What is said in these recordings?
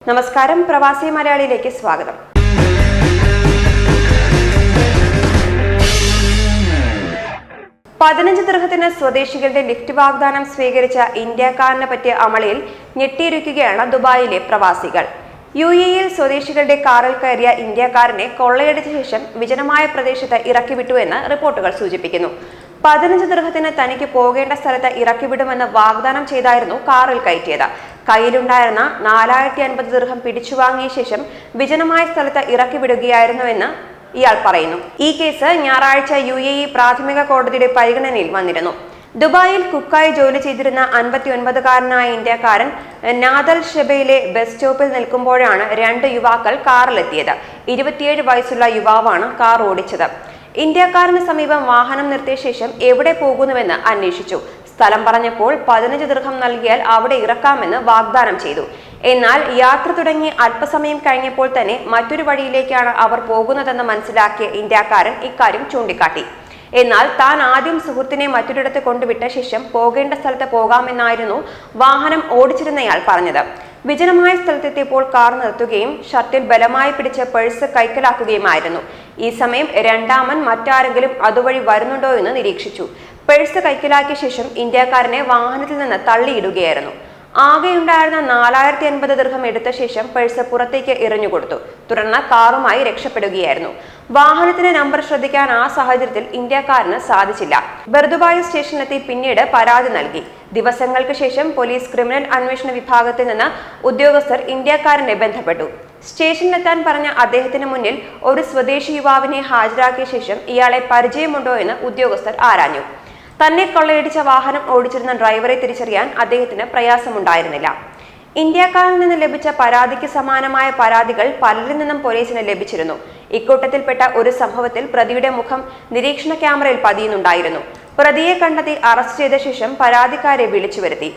നമസ്കാരം, പ്രവാസി മലയാളിയിലേക്ക് സ്വാഗതം. $15 ദിർഹത്തിന് സ്വദേശികളുടെ ലിഫ്റ്റ് വാഗ്ദാനം സ്വീകരിച്ച ഇന്ത്യക്കാരനെ പറ്റിയ അമളിയിൽ ഞെട്ടിയിരിക്കുകയാണ് ദുബായിലെ പ്രവാസികൾ. UAE-യിൽ സ്വദേശികളുടെ കാറിൽ കയറിയ ഇന്ത്യക്കാരനെ കൊള്ളയടിച്ച ശേഷം വിജനമായ പ്രദേശത്ത് ഇറക്കിവിട്ടുവെന്ന് റിപ്പോർട്ടുകൾ സൂചിപ്പിക്കുന്നു. 15 ദിർഹത്തിന് തനിക്ക് പോകേണ്ട സ്ഥലത്ത് ഇറക്കിവിടുമെന്ന് വാഗ്ദാനം ചെയ്തായിരുന്നു കാറിൽ കയറ്റിയത്. കയ്യിലുണ്ടായിരുന്ന 4050 ദിർഹം പിടിച്ചുവാങ്ങിയ ശേഷം വിജനമായ സ്ഥലത്ത് ഇറക്കിവിടുകയായിരുന്നുവെന്ന് ഇയാൾ പറയുന്നു. ഈ കേസ് ഞായറാഴ്ച UAE പ്രാഥമിക കോടതിയുടെ പരിഗണനയിൽ വന്നിരുന്നു. ദുബായിൽ കുക്കായി ജോലി ചെയ്തിരുന്ന 59-കാരനായ ഇന്ത്യക്കാരൻ നാദൽ ഷെബയിലെ ബസ് സ്റ്റോപ്പിൽ നിൽക്കുമ്പോഴാണ് 2 യുവാക്കൾ കാറിലെത്തിയത്. 27 വയസ്സുള്ള യുവാവാണ് കാർ ഓടിച്ചത്. ഇന്ത്യക്കാരന് സമീപം വാഹനം നിർത്തിയ ശേഷം എവിടെ പോകുന്നുവെന്ന് അന്വേഷിച്ചു. സ്ഥലം പറഞ്ഞപ്പോൾ 15 ദിർഹം നൽകിയാൽ അവിടെ ഇറക്കാമെന്ന് വാഗ്ദാനം ചെയ്തു. എന്നാൽ യാത്ര തുടങ്ങി അല്പസമയം കഴിഞ്ഞപ്പോൾ തന്നെ മറ്റൊരു വഴിയിലേക്കാണ് അവർ പോകുന്നതെന്ന് മനസ്സിലാക്കിയ ഇന്ത്യക്കാരൻ ഇക്കാര്യം ചൂണ്ടിക്കാട്ടി. എന്നാൽ താൻ ആദ്യം സുഹൃത്തിനെ മറ്റൊരിടത്ത് കൊണ്ടുവിട്ട ശേഷം പോകേണ്ട സ്ഥലത്ത് പോകാമെന്നായിരുന്നു വാഹനം ഓടിച്ചിരുന്നയാൾ പറഞ്ഞത്. വിജനമായ സ്ഥലത്തെത്തിയപ്പോൾ കാർ നിർത്തുകയും ഷർട്ടിൽ ബലമായി പിടിച്ച് പേഴ്സ് കൈക്കലാക്കുകയുമായിരുന്നു. ഈ സമയം രണ്ടാമൻ മറ്റാരെങ്കിലും അതുവഴി വരുന്നുണ്ടോ എന്ന് നിരീക്ഷിച്ചു. പേഴ്സ് കൈക്കലാക്കിയ ശേഷം ഇന്ത്യക്കാരനെ വാഹനത്തിൽ നിന്ന് തള്ളിയിടുകയായിരുന്നു. ആകെയുണ്ടായിരുന്ന 4050 ദിർഹം എടുത്ത ശേഷം പേഴ്സ് പുറത്തേക്ക് എറിഞ്ഞുകൊടുത്തു. തുടർന്ന് കാറുമായി രക്ഷപ്പെടുകയായിരുന്നു. വാഹനത്തിന്റെ നമ്പർ ശ്രദ്ധിക്കാൻ ആ സാഹചര്യത്തിൽ ഇന്ത്യക്കാരന് സാധിച്ചില്ല. ബർദുബായി സ്റ്റേഷനിലെത്തി പിന്നീട് പരാതി നൽകി. ദിവസങ്ങൾക്ക് ശേഷം പോലീസ് ക്രിമിനൽ അന്വേഷണ വിഭാഗത്തിൽ നിന്ന് ഉദ്യോഗസ്ഥർ ഇന്ത്യക്കാരനെ ബന്ധപ്പെട്ടു. സ്റ്റേഷനിലെത്താൻ പറഞ്ഞ അദ്ദേഹത്തിന് മുന്നിൽ ഒരു സ്വദേശി യുവാവിനെ ഹാജരാക്കിയ ശേഷം ഇയാളെ പരിചയമുണ്ടോ എന്ന് ഉദ്യോഗസ്ഥർ ആരാഞ്ഞു. തന്നെ കൊള്ളയടിച്ച വാഹനം ഓടിച്ചിരുന്ന ഡ്രൈവറെ തിരിച്ചറിയാൻ അദ്ദേഹത്തിന് പ്രയാസമുണ്ടായിരുന്നില്ല. ഇന്ത്യക്കാരിൽ നിന്ന് ലഭിച്ച പരാതിക്ക് സമാനമായ പരാതികൾ പലരിൽ നിന്നും പോലീസിന് ലഭിച്ചിരുന്നു. ഇക്കൂട്ടത്തിൽപ്പെട്ട ഒരു സംഭവത്തിൽ പ്രതിയുടെ മുഖം നിരീക്ഷണ ക്യാമറയിൽ പതിയുന്നുണ്ടായിരുന്നു. പ്രതിയെ കണ്ടെത്തി അറസ്റ്റ് ചെയ്ത ശേഷം പരാതിക്കാരെ വിളിച്ചു വരുത്തി.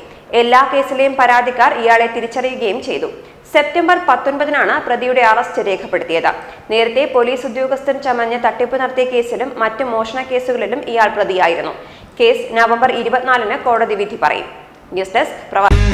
എല്ലാ കേസിലെയും പരാതിക്കാർ ഇയാളെ തിരിച്ചറിയുകയും ചെയ്തു. സെപ്റ്റംബർ 19-നാണ് പ്രതിയുടെ അറസ്റ്റ് രേഖപ്പെടുത്തിയത്. നേരത്തെ പോലീസ് ഉദ്യോഗസ്ഥൻ ചമഞ്ഞ് തട്ടിപ്പ് നടത്തിയ കേസിലും മറ്റു മോഷണ കേസുകളിലും ഇയാൾ പ്രതിയായിരുന്നു. കേസ് നവംബർ 24-ന് കോടതി വിധി പറയും. ന്യൂസ് ഡെസ്ക് പ്രവാസി.